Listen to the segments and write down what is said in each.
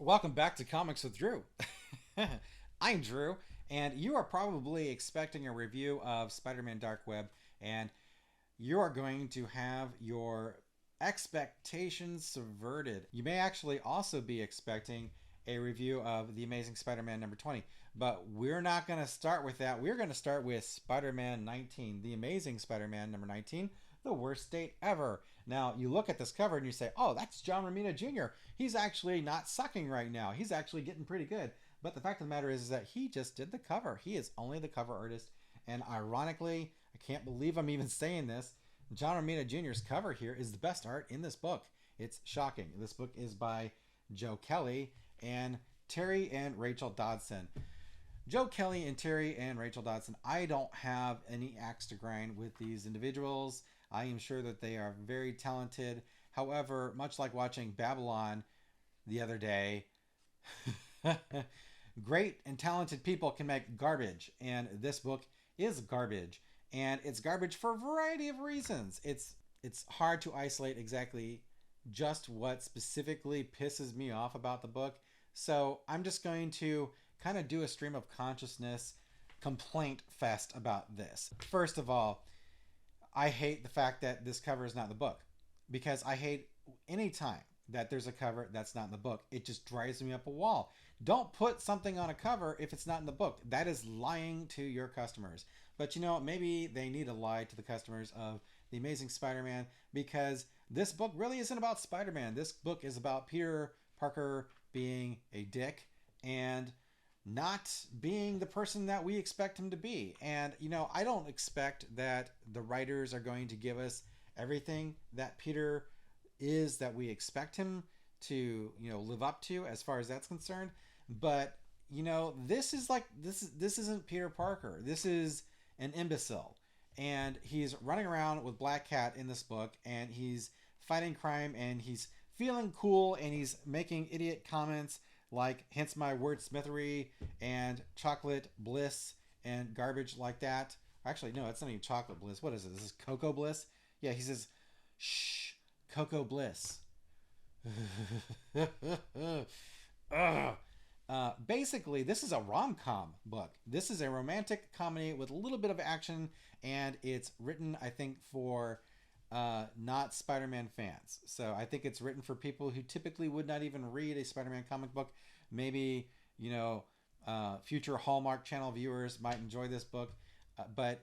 Welcome back to Comics with Drew. I'm Drew, and you are probably expecting a review of Spider Man Dark Web, and you are going to have your expectations subverted. You may actually also be expecting a review of The Amazing Spider Man number 20, but we're not going to start with that. We're going to start with Spider Man 19, The Amazing Spider Man number 19, the worst date ever. Now, you look at this cover and you say, oh, that's John Romita Jr. He's actually not sucking right now. He's actually getting pretty good. But the fact of the matter is that he just did the cover. He is only the cover artist. And ironically, I can't believe I'm even saying this, John Romita Jr.'s cover here is the best art in this book. It's shocking. This book is by Joe Kelly and Terry and Rachel Dodson. Joe Kelly and Terry and Rachel Dodson, I don't have any axe to grind with these individuals. I am sure that they are very talented. However, much like watching Babylon the other day, great and talented people can make garbage, and this book is garbage. And it's garbage for a variety of reasons. It's hard to isolate exactly just what specifically pisses me off about the book. So I'm just going to kind of do a stream of consciousness complaint fest about this. First of all, I hate the fact that this cover is not in the book, because I hate any time that there's a cover that's not in the book. It just drives me up a wall. Don't put something on a cover if it's not in the book. That is lying to your customers. But maybe they need to lie to the customers of The Amazing Spider-Man, because this book really isn't about Spider-Man. This book is about Peter Parker being a dick and not being the person that we expect him to be. And, I don't expect that the writers are going to give us everything that Peter is that we expect him to, live up to as far as that's concerned. But, this is like, this isn't Peter Parker. This is an imbecile. And he's running around with Black Cat in this book, and he's fighting crime, and he's feeling cool, and he's making idiot comments like, hence my wordsmithery and chocolate bliss and garbage like that. Actually, no, it's not even chocolate bliss. What is it? This is cocoa bliss? Yeah, he says, shh, cocoa bliss. Basically, this is a rom-com book. This is a romantic comedy with a little bit of action, and it's written, I think, for not Spider-Man fans. So I think it's written for people who typically would not even read a Spider-Man comic book. Maybe, future Hallmark Channel viewers might enjoy this book. But,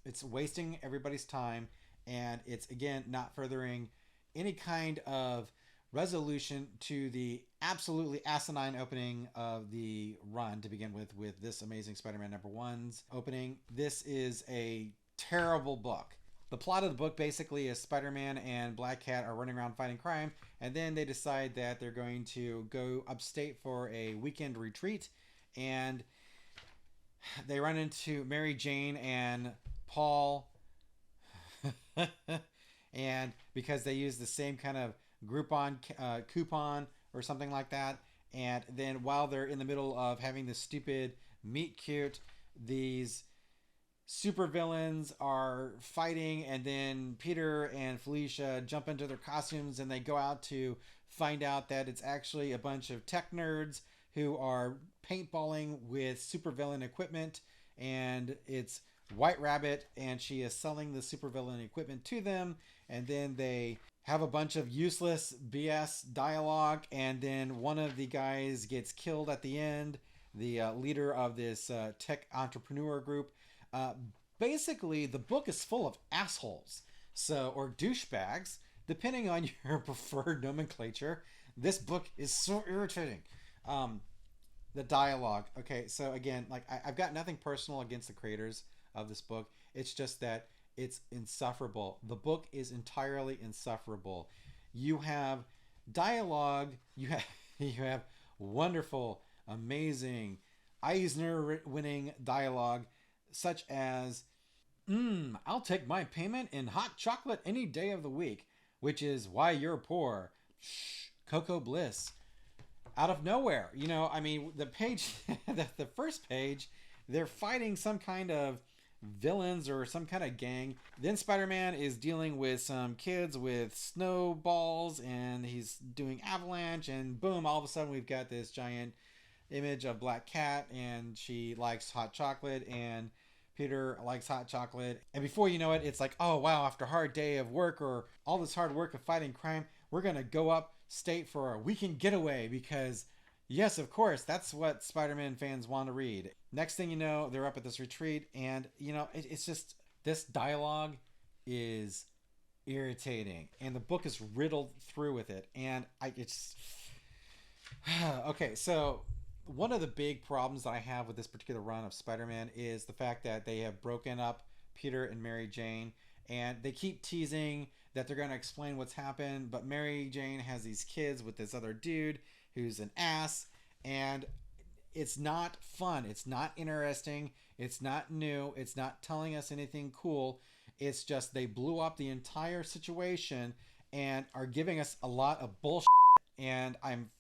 it's wasting everybody's time. And it's, again, not furthering any kind of resolution to the absolutely asinine opening of the run to begin with this Amazing Spider-Man number one's opening. This is a terrible book. The plot of the book basically is Spider-Man and Black Cat are running around fighting crime, and then they decide that they're going to go upstate for a weekend retreat, and they run into Mary Jane and Paul, and because they use the same kind of Groupon coupon or something like that, and then while they're in the middle of having this stupid meet cute, these supervillains are fighting, and then Peter and Felicia jump into their costumes, and they go out to find out that it's actually a bunch of tech nerds who are paintballing with supervillain equipment, and it's White Rabbit, and she is selling the supervillain equipment to them, and then they have a bunch of useless BS dialogue, and then one of the guys gets killed at the end, the leader of this tech entrepreneur group. Basically, the book is full of assholes, or douchebags, depending on your preferred nomenclature. This book is so irritating. The dialogue. Okay, so again, I've got nothing personal against the creators of this book. It's just that it's insufferable. The book is entirely insufferable. You have dialogue. You have wonderful, amazing, Eisner-winning dialogue, such as, I'll take my payment in hot chocolate any day of the week, which is why you're poor. Shh, Cocoa Bliss. Out of nowhere, the page, the first page, they're fighting some kind of villains or some kind of gang. Then Spider-Man is dealing with some kids with snowballs, and he's doing avalanche, and boom, all of a sudden we've got this giant image of Black Cat, and she likes hot chocolate, and Peter likes hot chocolate. And before you know it, it's like, oh wow, after a hard day of work or all this hard work of fighting crime, we're going to go upstate for a weekend getaway because, yes, of course, that's what Spider-Man fans want to read. Next thing you know, they're up at this retreat, and, it's just, this dialogue is irritating, and the book is riddled through with it. And it's. Okay, so one of the big problems that I have with this particular run of Spider-Man is the fact that they have broken up Peter and Mary Jane, and they keep teasing that they're going to explain what's happened, but Mary Jane has these kids with this other dude who's an ass, and it's not fun. It's not interesting. It's not new. It's not telling us anything cool. It's just they blew up the entire situation and are giving us a lot of bullshit, and I'm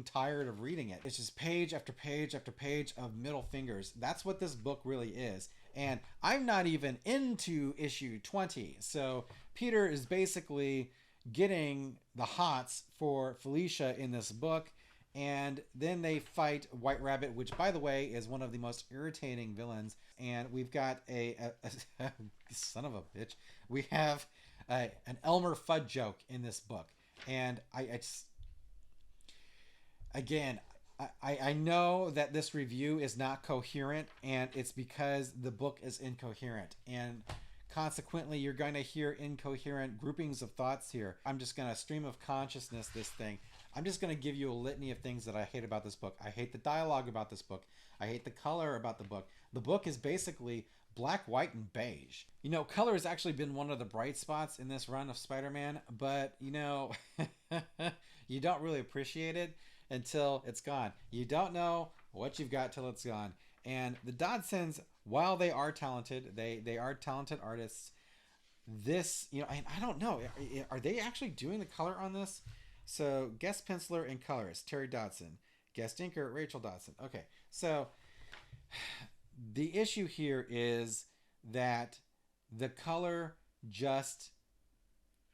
tired of reading it. It's just page after page after page of middle fingers. That's what this book really is. And I'm not even into issue 20. So Peter is basically getting the hots for Felicia in this book. And then they fight White Rabbit, which, by the way, is one of the most irritating villains. And we've got a son of a bitch. We have an Elmer Fudd joke in this book. And I just... Again, I know that this review is not coherent, and it's because the book is incoherent, and consequently you're going to hear incoherent groupings of thoughts here. I'm just going to stream of consciousness this thing. I'm just going to give you a litany of things that I hate about this book. I hate the dialogue about this book. I hate the color about the book. The book is basically black, white, and beige. Color has actually been one of the bright spots in this run of Spider-Man, but, you don't really appreciate it until it's gone. You don't know what you've got till it's gone. And the Dodsons, while they are talented, they are talented artists. This, and I don't know, are they actually doing the color on this? So guest penciler and colorist Terry Dodson, guest inker Rachel Dodson. Okay, so the issue here is that the color just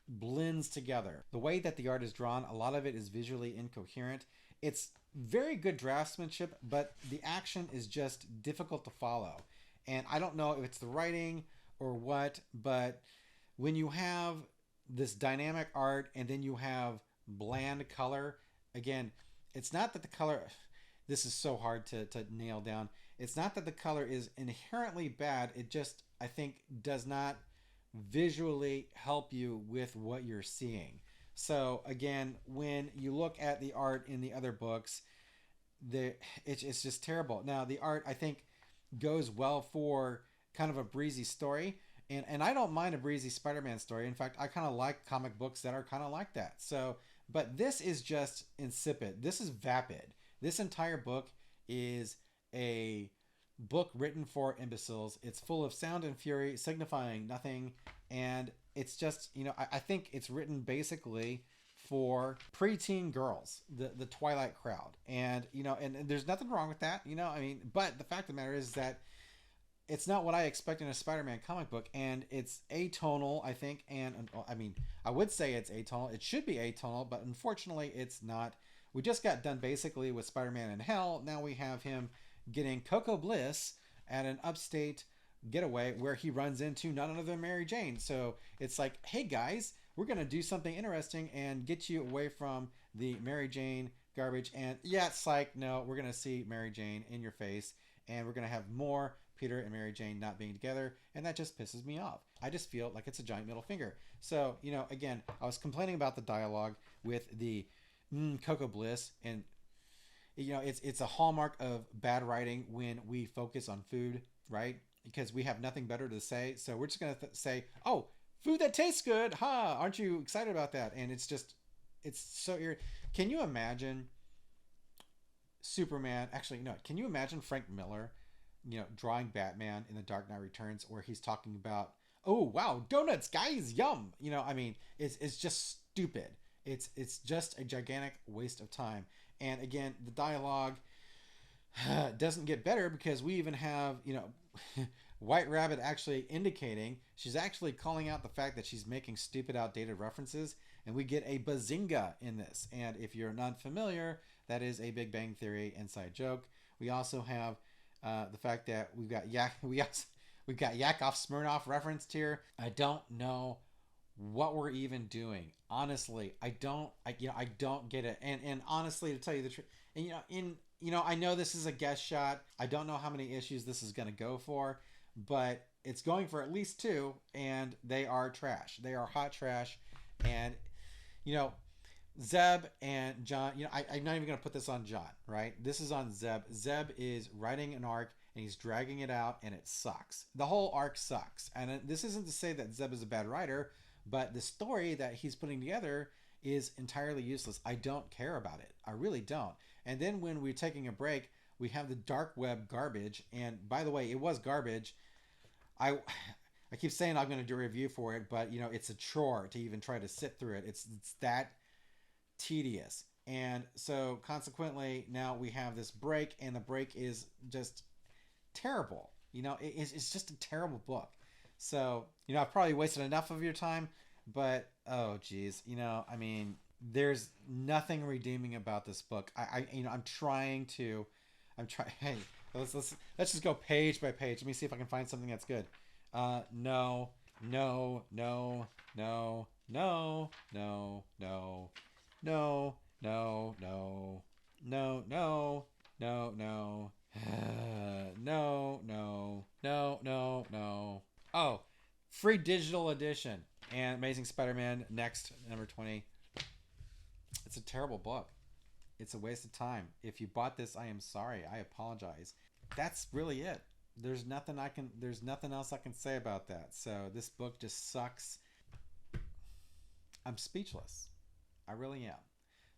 blends together. The way that the art is drawn, a lot of it is visually incoherent. It's very good draftsmanship, but the action is just difficult to follow. And I don't know if it's the writing or what, but when you have this dynamic art and then you have bland color, again, it's not that the color... This is so hard to nail down. It's not that the color is inherently bad. It just, I think, does not visually help you with what you're seeing. So again, when you look at the art in the other books, it's just terrible. Now the art, I think, goes well for kind of a breezy story, and I don't mind a breezy Spider-Man story. In fact, I kind of like comic books that are kind of like that. So, but this is just insipid. This is vapid. This entire book is a book written for imbeciles. It's full of sound and fury, signifying nothing, and it's just, I think it's written basically for preteen girls, the Twilight crowd. And, and there's nothing wrong with that, but the fact of the matter is that it's not what I expect in a Spider-Man comic book, and it's atonal, I think, and, I would say it's atonal. It should be atonal, but unfortunately it's not. We just got done basically with Spider-Man in Hell. Now we have him getting Cocoa Bliss at an upstate getaway where he runs into none other than Mary Jane. So it's like, hey guys, we're going to do something interesting and get you away from the Mary Jane garbage. And yeah, it's like, no, we're going to see Mary Jane in your face, and we're going to have more Peter and Mary Jane not being together. And that just pisses me off. I just feel like it's a giant middle finger. So, again, I was complaining about the dialogue with the Cocoa Bliss, and it's a hallmark of bad writing when we focus on food, right? Because we have nothing better to say, so we're just gonna say, "Oh, food that tastes good, huh? Aren't you excited about that?" And it's so irritating. Can you imagine Superman? Actually, no. Can you imagine Frank Miller, drawing Batman in The Dark Knight Returns, where he's talking about, "Oh wow, donuts, guys, yum!" It's just stupid. It's just a gigantic waste of time. And again, the dialogue doesn't get better because we even have, White Rabbit actually indicating she's actually calling out the fact that she's making stupid, outdated references, and we get a bazinga in this. And if you're not familiar, that is a Big Bang Theory inside joke. We also have the fact that we've got we've got Yakov Smirnoff referenced here. I don't know what we're even doing. Honestly, I don't get it. And honestly, to tell you the truth, and I know this is a guest shot. I don't know how many issues this is going to go for, but it's going for at least 2, and they are trash. They are hot trash. And Zeb and John, I'm not even going to put this on John, right? This is on Zeb. Zeb is writing an arc, and he's dragging it out, and it sucks. The whole arc sucks. And this isn't to say that Zeb is a bad writer, but the story that he's putting together is entirely useless. I don't care about it. I really don't. And then when we're taking a break, we have the dark web garbage. And by the way, it was garbage. I keep saying I'm going to do a review for it, but it's a chore to even try to sit through it. It's that tedious. And so consequently, now we have this break, and the break is just terrible. It's just a terrible book. So, I've probably wasted enough of your time, but oh geez, there's nothing redeeming about this book. I'm trying. Hey, let's just go page by page. Let me see if I can find something that's good. No, no, no, no, no, no, no, no, no, no, no, no, no, no, no, no. Oh, free digital edition and Amazing Spider-Man Next number 20. It's a terrible book. It's a waste of time. If you bought this, I am sorry. I apologize. That's really it. There's nothing else I can say about that. So this book just sucks. I'm speechless. I really am.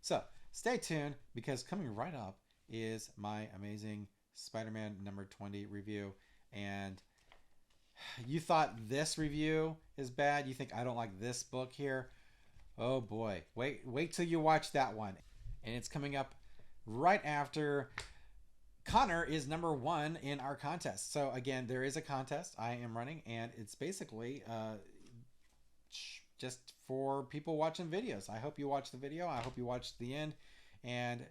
So stay tuned, because coming right up is my Amazing Spider-Man number 20 review. And you thought this review is bad? You think I don't like this book here? Oh boy. Wait till you watch that one. And it's coming up right after Connor is number 1 in our contest. So again, there is a contest I am running, and it's basically just for people watching videos. I hope you watch the video. I hope you watch the end and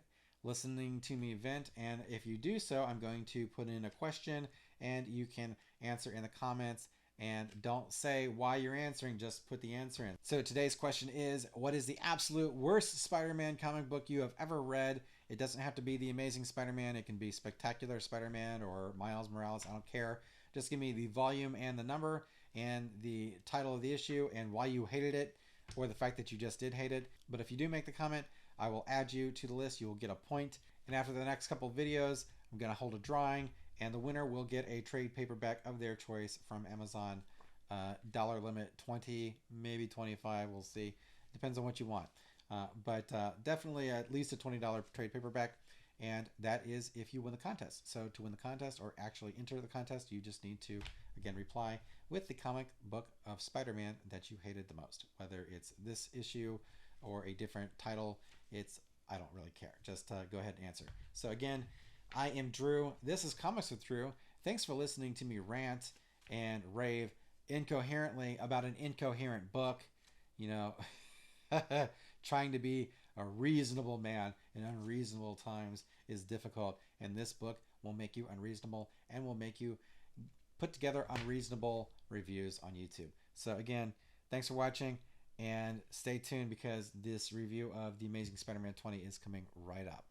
listening to me vent. And if you do so, I'm going to put in a question, and you can answer in the comments. And don't say why you're answering, just put the answer in. So today's question is, what is the absolute worst Spider-Man comic book you have ever read? It doesn't have to be The Amazing Spider-Man. It can be Spectacular Spider-Man or Miles Morales. I don't care. Just give me the volume and the number and the title of the issue and why you hated it, or the fact that you just did hate it. But if you do make the comment, I will add you to the list. You will get a point. And after the next couple of videos, I'm going to hold a drawing, and the winner will get a trade paperback of their choice from Amazon. Dollar limit 20, maybe 25. We'll see. Depends on what you want. But definitely at least a $20 trade paperback. And that is if you win the contest. So to win the contest, or actually enter the contest, you just need to, again, reply with the comic book of Spider-Man that you hated the most. Whether it's this issue or a different title, I don't really care. Just go ahead and answer. So again, I am Drew. This is Comics with Drew. Thanks for listening to me rant and rave incoherently about an incoherent book. Trying to be a reasonable man in unreasonable times is difficult, and this book will make you unreasonable and will make you put together unreasonable reviews on YouTube. So again, thanks for watching, and stay tuned, because this review of The Amazing Spider-Man 20 is coming right up.